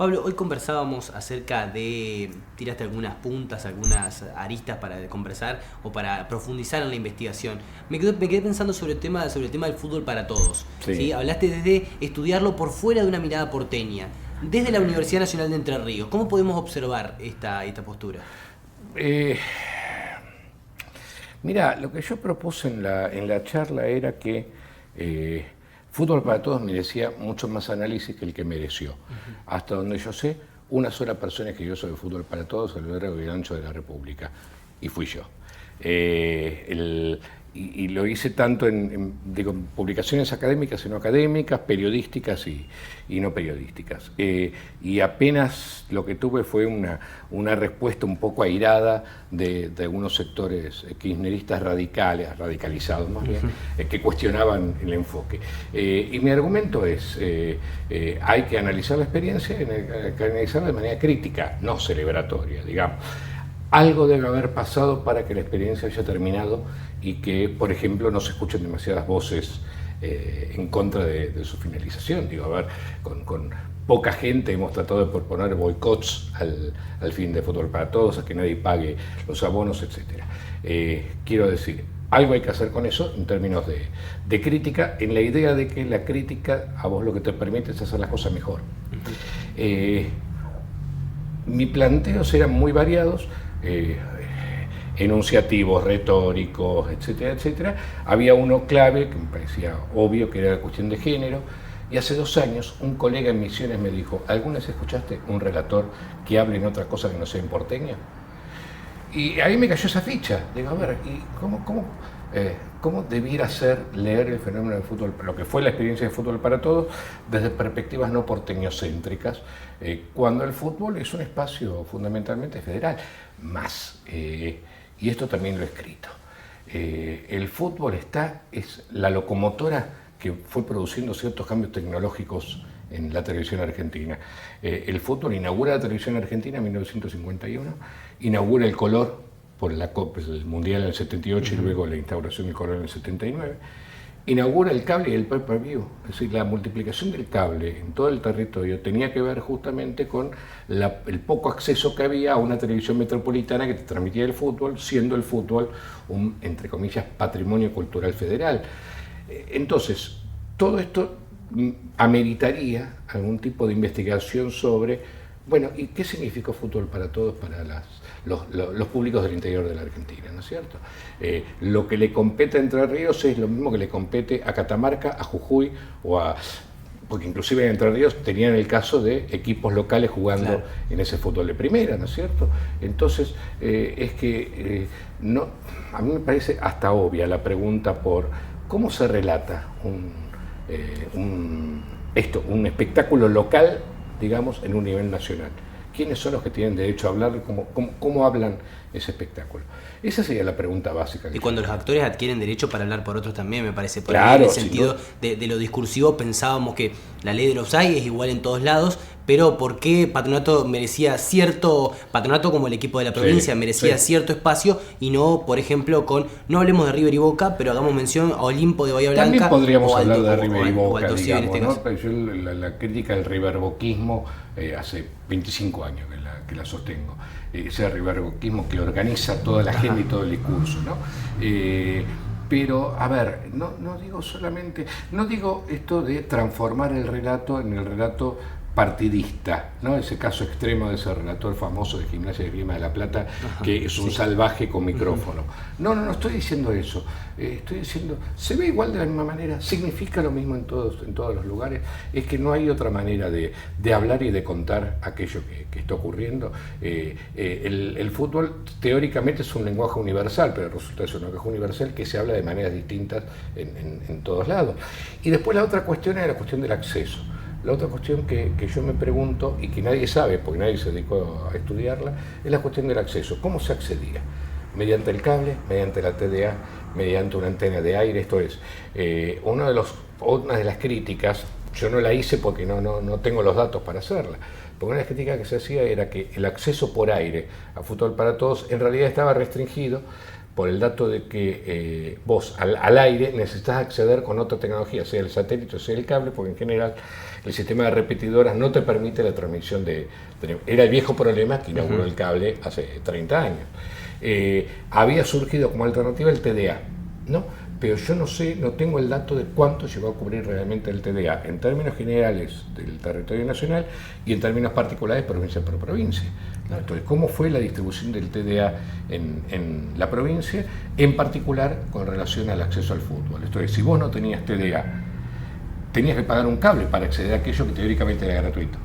Pablo, hoy conversábamos acerca de, tiraste algunas puntas, algunas aristas para conversar o para profundizar en la investigación. Me quedé pensando sobre el tema del fútbol para todos. Sí. ¿Sí? Hablaste desde estudiarlo por fuera de una mirada porteña. Desde la Universidad Nacional de Entre Ríos, ¿cómo podemos observar esta postura? Mira, lo que yo propuse en la charla era que Fútbol para Todos merecía mucho más análisis que el que mereció. Hasta donde yo sé, una sola persona escribió sobre Fútbol para Todos, el verdadero Vivancho de la República, y fui yo. Y lo hice tanto en publicaciones académicas y no académicas, periodísticas y no periodísticas. Y apenas lo que tuve fue una respuesta un poco airada de algunos sectores kirchneristas radicalizados más bien, que cuestionaban el enfoque. Y mi argumento es, hay que analizar la experiencia, hay que analizarla de manera crítica, no celebratoria, digamos. Algo debe haber pasado para que la experiencia haya terminado y que, por ejemplo, no se escuchen demasiadas voces en contra de su finalización. Digo, a ver, con poca gente hemos tratado de proponer boicots al fin de Fútbol para Todos, a que nadie pague los abonos, etc. Quiero decir, algo hay que hacer con eso en términos de crítica, en la idea de que la crítica a vos lo que te permite es hacer las cosas mejor. Mis planteos eran muy variados, enunciativos, retóricos, etcétera, etcétera. Había uno clave que me parecía obvio, que era la cuestión de género, y hace 2 años un colega en Misiones me dijo: ¿alguna vez escuchaste un relator que hable en otra cosa que no sea en porteño? Y ahí me cayó esa ficha. Digo, a ver, ¿y cómo debiera ser leer el fenómeno del fútbol, lo que fue la experiencia de Fútbol para Todos, desde perspectivas no porteñocéntricas, cuando el fútbol es un espacio fundamentalmente federal? Y esto también lo he escrito, el fútbol es la locomotora que fue produciendo ciertos cambios tecnológicos en la televisión argentina. El fútbol inaugura la televisión argentina en 1951, inaugura el color por el Mundial en el 78 y luego la instauración del color en el 79, inaugura el cable y el pay-per-view. Es decir, la multiplicación del cable en todo el territorio tenía que ver justamente con el poco acceso que había a una televisión metropolitana que te transmitía el fútbol, siendo el fútbol un, entre comillas, patrimonio cultural federal. Entonces, todo esto ameritaría algún tipo de investigación sobre, bueno, ¿y qué significó Fútbol para Todos para los públicos del interior de la Argentina, ¿no es cierto? Lo que le compete a Entre Ríos es lo mismo que le compete a Catamarca, a Jujuy porque inclusive en Entre Ríos tenían el caso de equipos locales jugando, claro, en ese fútbol de primera, ¿no es cierto? Entonces, a mí me parece hasta obvia la pregunta por cómo se relata un espectáculo local, digamos, en un nivel nacional. ¿Quiénes son los que tienen derecho a hablar? ¿Cómo hablan ese espectáculo? Esa sería la pregunta básica. Y cuando los actores adquieren derecho para hablar por otros también, me parece. Por claro, en el sentido de lo discursivo, pensábamos que la ley del offside es igual en todos lados, pero ¿por qué Patronato merecía Patronato como el equipo de la provincia, merecía cierto espacio y no, por ejemplo, no hablemos de River y Boca, pero hagamos mención a Olimpo de Bahía Blanca? También podríamos hablar de River y Boca, digamos, ¿no? Pero yo la crítica del riverboquismo hace 25 años que la sostengo. Ese riverboquismo que organiza toda la agenda y todo el discurso, ¿no? Pero, a ver, no digo esto de transformar el relato en el relato partidista, ¿no? Ese caso extremo de ese relator famoso de Gimnasia de Grima de la Plata, que es un salvaje con micrófono. No estoy diciendo eso. Estoy diciendo, se ve igual de la misma manera, significa lo mismo en todos los lugares. Es que no hay otra manera de hablar y de contar aquello que está ocurriendo. El fútbol teóricamente es un lenguaje universal, pero resulta ser un lenguaje universal que se habla de maneras distintas en todos lados. Y después la otra cuestión es la cuestión del acceso. La otra cuestión que yo me pregunto y que nadie sabe, porque nadie se dedicó a estudiarla, es la cuestión del acceso. ¿Cómo se accedía? Mediante el cable, mediante la TDA, mediante una antena de aire. Esto es, una de las críticas, yo no la hice porque no tengo los datos para hacerla, porque una de las críticas que se hacía era que el acceso por aire a Fútbol para Todos en realidad estaba restringido por el dato de que vos al aire necesitas acceder con otra tecnología, sea el satélite o sea el cable, porque en general el sistema de repetidoras no te permite la transmisión era el viejo problema que inauguró el cable hace 30 años. Había surgido como alternativa el TDA, ¿no? Pero yo no sé, no tengo el dato de cuánto llegó a cubrir realmente el TDA en términos generales del territorio nacional y en términos particulares provincia por provincia. Entonces, ¿cómo fue la distribución del TDA en la provincia, en particular con relación al acceso al fútbol? Entonces, si vos no tenías TDA, tenías que pagar un cable para acceder a aquello que teóricamente era gratuito.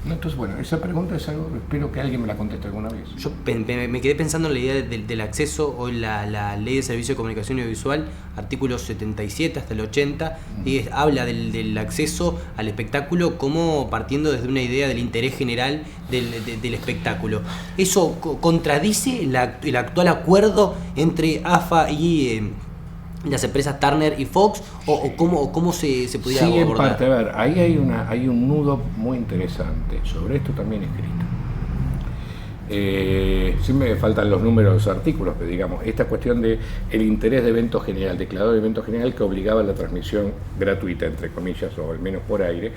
Entonces, bueno, esa pregunta es algo, espero que alguien me la conteste alguna vez. Yo me quedé pensando en la idea del acceso o en la Ley de Servicio de Comunicación Audiovisual, artículos 77 hasta el 80, y habla del acceso al espectáculo como partiendo desde una idea del interés general del espectáculo. ¿Eso contradice el actual acuerdo entre AFA y las empresas Turner y Fox, o cómo se pudiera abordar? Sí, en parte. A ver, ahí hay un nudo muy interesante, sobre esto también escrito. Sí me faltan los números de los artículos, pero digamos, esta cuestión de el interés de evento general, declarado de evento general que obligaba a la transmisión gratuita, entre comillas, o al menos por aire,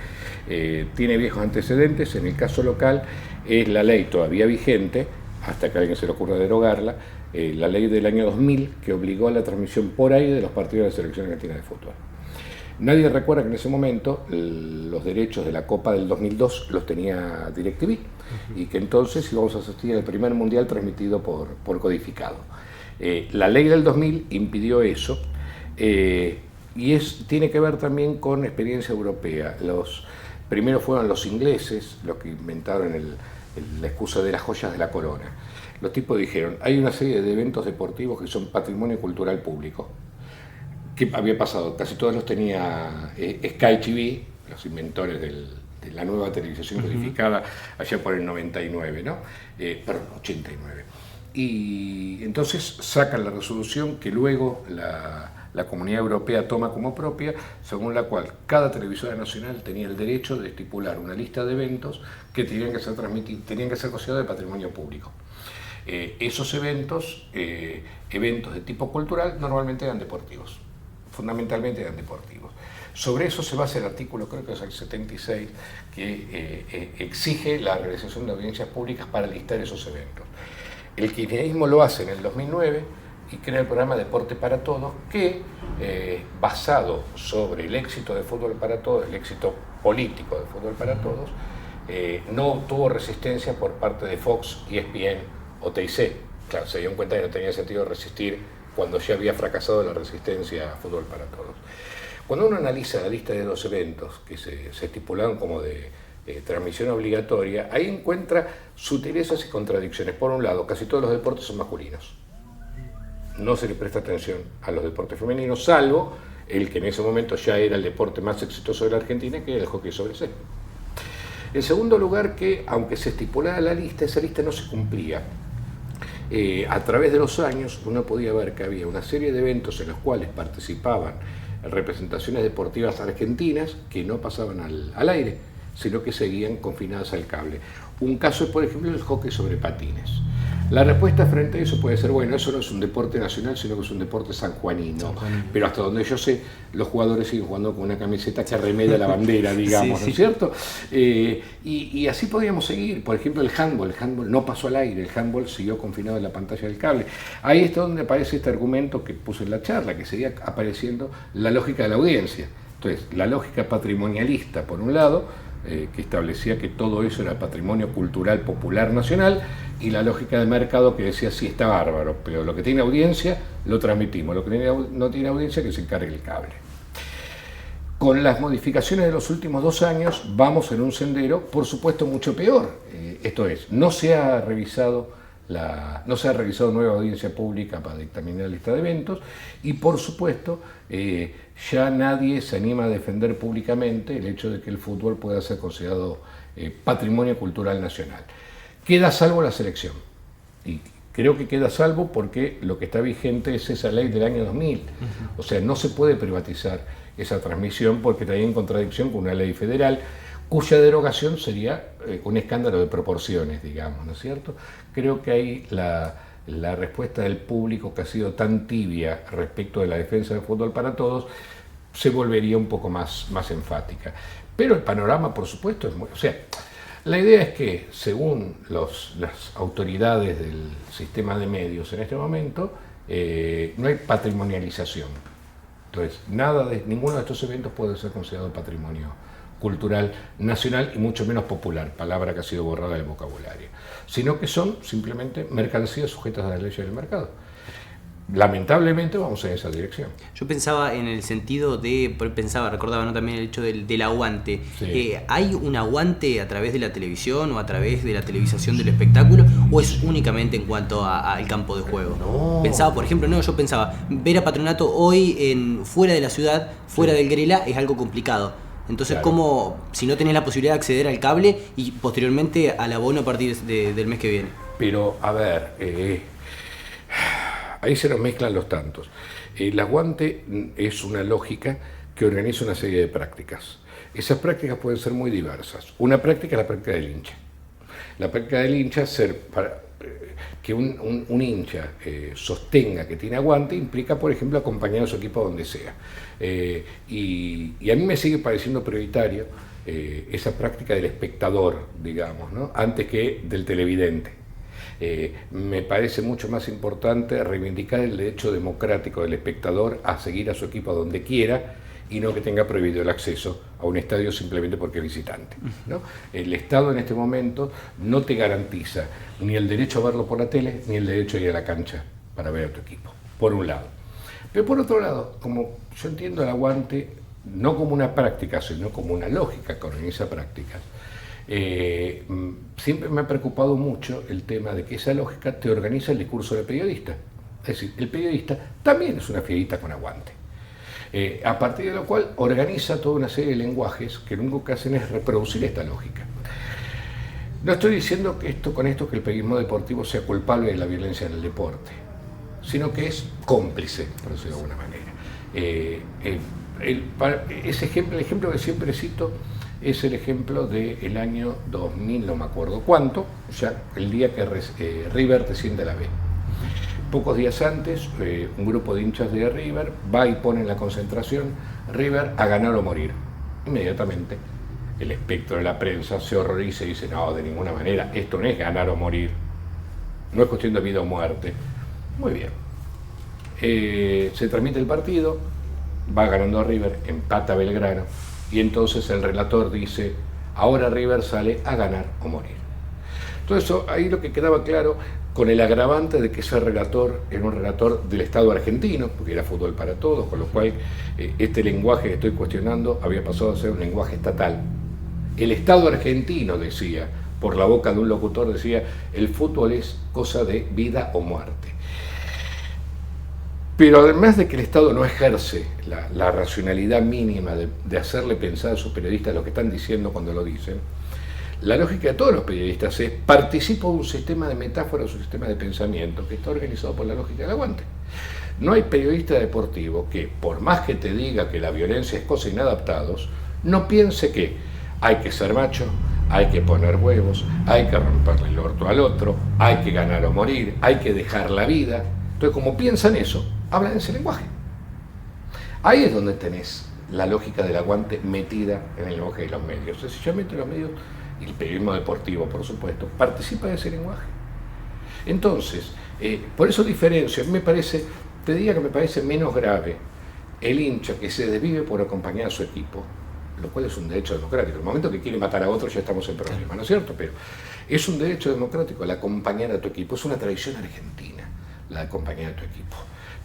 tiene viejos antecedentes. En el caso local es la ley todavía vigente, hasta que a alguien se le ocurra derogarla, la ley del año 2000 que obligó a la transmisión por aire de los partidos de la selección argentina de fútbol. Nadie recuerda que en ese momento los derechos de la Copa del 2002 los tenía DirecTV y que entonces íbamos a asistir al primer mundial transmitido por codificado. La ley del 2000 impidió eso y tiene que ver también con experiencia europea. Primero fueron los ingleses los que inventaron la excusa de las joyas de la corona. Los tipos dijeron, hay una serie de eventos deportivos que son patrimonio cultural público. ¿Qué había pasado? Casi todos los tenía Sky TV, los inventores de la nueva televisación codificada, allá por el 99, ¿no? Perdón, 89. Y entonces sacan la resolución que luego la Comunidad Europea toma como propia, según la cual cada televisora nacional tenía el derecho de estipular una lista de eventos que tenían que ser considerados de patrimonio público. Esos eventos de tipo cultural, normalmente eran deportivos, fundamentalmente eran deportivos. Sobre eso se basa el artículo, creo que es el 76, que exige la realización de audiencias públicas para listar esos eventos. El kirchnerismo lo hace en el 2009 y crea el programa Deporte para Todos, que, basado sobre el éxito de Fútbol para Todos, el éxito político de Fútbol para Todos, no tuvo resistencia por parte de Fox, ESPN o TIC. Claro, se dieron cuenta que no tenía sentido resistir cuando ya había fracasado la resistencia a Fútbol para Todos. Cuando uno analiza la lista de los eventos que se estipularon como de transmisión obligatoria, ahí encuentra sutilezas y contradicciones. Por un lado, casi todos los deportes son masculinos. No se le presta atención a los deportes femeninos, salvo el que en ese momento ya era el deporte más exitoso de la Argentina, que era el hockey sobre césped. En segundo lugar, que aunque se estipulaba la lista, esa lista no se cumplía. A través de los años uno podía ver que había una serie de eventos en los cuales participaban representaciones deportivas argentinas que no pasaban al aire, sino que seguían confinadas al cable. Un caso es, por ejemplo, el hockey sobre patines. La respuesta frente a eso puede ser, bueno, eso no es un deporte nacional, sino que es un deporte sanjuanino. Pero hasta donde yo sé, los jugadores siguen jugando con una camiseta que remeda la bandera, digamos, sí, ¿no es cierto? Y así podríamos seguir. Por ejemplo, el handball no pasó al aire, el handball siguió confinado en la pantalla del cable. Ahí está donde aparece este argumento que puse en la charla, que sería apareciendo la lógica de la audiencia. Entonces, la lógica patrimonialista, por un lado, que establecía que todo eso era patrimonio cultural popular nacional, y la lógica del mercado que decía, sí, está bárbaro, pero lo que tiene audiencia lo transmitimos, lo que no tiene audiencia que se encargue el cable. Con las modificaciones de los últimos 2 años vamos en un sendero, por supuesto, mucho peor. Esto es, no se ha revisado nueva audiencia pública para dictaminar la lista de eventos y, por supuesto, ya nadie se anima a defender públicamente el hecho de que el fútbol pueda ser considerado patrimonio cultural nacional. Queda salvo la selección, y creo que queda salvo porque lo que está vigente es esa ley del año 2000. O sea, no se puede privatizar esa transmisión porque está en contradicción con una ley federal cuya derogación sería un escándalo de proporciones, digamos, ¿no es cierto? Creo que ahí la la respuesta del público, que ha sido tan tibia respecto de la defensa del fútbol para todos, se volvería un poco más enfática. Pero el panorama, por supuesto, es muy... O sea, la idea es que, según las autoridades del sistema de medios en este momento, no hay patrimonialización. Entonces, ninguno de estos eventos puede ser considerado patrimonio cultural nacional y mucho menos popular, palabra que ha sido borrada del vocabulario, sino que son simplemente mercancías sujetas a las leyes del mercado. Lamentablemente vamos en esa dirección. Yo pensaba en el sentido recordaba, ¿no?, también el hecho del aguante. Sí. ¿Hay un aguante a través de la televisión o a través de la televisación del espectáculo, o es únicamente en cuanto al campo de juego? No. Pensaba, por ejemplo, yo pensaba, ver a Patronato hoy fuera de la ciudad, fuera del Grela, es algo complicado. Entonces, Claro. ¿cómo, si no tenés la posibilidad de acceder al cable y posteriormente al abono a partir del mes que viene? Pero, a ver, ahí se nos mezclan los tantos. El aguante es una lógica que organiza una serie de prácticas. Esas prácticas pueden ser muy diversas. Una práctica es la práctica del hincha. La práctica del hincha, que un hincha sostenga que tiene aguante, implica, por ejemplo, acompañar a su equipo donde sea. Y a mí me sigue pareciendo prioritario esa práctica del espectador, digamos, ¿no?, antes que del televidente. Me parece mucho más importante reivindicar el derecho democrático del espectador a seguir a su equipo donde quiera y no que tenga prohibido el acceso a un estadio simplemente porque es visitante, ¿no? El Estado en este momento no te garantiza ni el derecho a verlo por la tele ni el derecho a ir a la cancha para ver a tu equipo, por un lado. Pero por otro lado, como yo entiendo el aguante no como una práctica, sino como una lógica que organiza prácticas, siempre me ha preocupado mucho el tema de que esa lógica te organiza el discurso del periodista. Es decir, el periodista también es una fierita con aguante. A partir de lo cual organiza toda una serie de lenguajes que lo único que hacen es reproducir esta lógica. No estoy diciendo que con esto que el periodismo deportivo sea culpable de la violencia en el deporte, sino que es cómplice, por decirlo de alguna manera. El ejemplo que siempre cito es el ejemplo del año 2000, no me acuerdo cuánto, ya el día que River desciende a la B. Pocos días antes, un grupo de hinchas de River va y pone en la concentración River a ganar o morir. Inmediatamente el espectro de la prensa se horroriza y dice, no, de ninguna manera, esto no es ganar o morir, no es cuestión de vida o muerte. Muy bien. Se transmite el partido, va ganando River, empata Belgrano, y entonces el relator dice, ahora River sale a ganar o morir. Todo eso, ahí lo que quedaba claro, con el agravante de que ese relator era un relator del Estado argentino, porque era fútbol para todos, con lo cual este lenguaje que estoy cuestionando había pasado a ser un lenguaje estatal. El Estado argentino decía, por la boca de un locutor decía, el fútbol es cosa de vida o muerte. Pero además de que el Estado no ejerce la racionalidad mínima de hacerle pensar a sus periodistas lo que están diciendo cuando lo dicen, la lógica de todos los periodistas es participo de un sistema de metáforas, un sistema de pensamiento que está organizado por la lógica del aguante. No hay periodista deportivo que, por más que te diga que la violencia es cosa inadaptados, no piense que hay que ser macho, hay que poner huevos, hay que romperle el orto al otro, hay que ganar o morir, hay que dejar la vida. Entonces, como piensan eso, hablan ese lenguaje. Ahí es donde tenés la lógica del aguante metida en el lenguaje de los medios. Sencillamente los medios, y el periodismo deportivo, por supuesto, participa de ese lenguaje. Entonces, por eso diferencio, te diría que me parece menos grave el hincha que se desvive por acompañar a su equipo, lo cual es un derecho democrático. En el momento que quiere matar a otro ya estamos en problema, ¿no es cierto? Pero es un derecho democrático el acompañar a tu equipo, es una tradición argentina la de acompañar a tu equipo.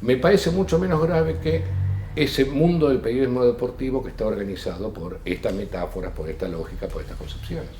Me parece mucho menos grave que ese mundo del periodismo deportivo que está organizado por estas metáforas, por esta lógica, por estas concepciones.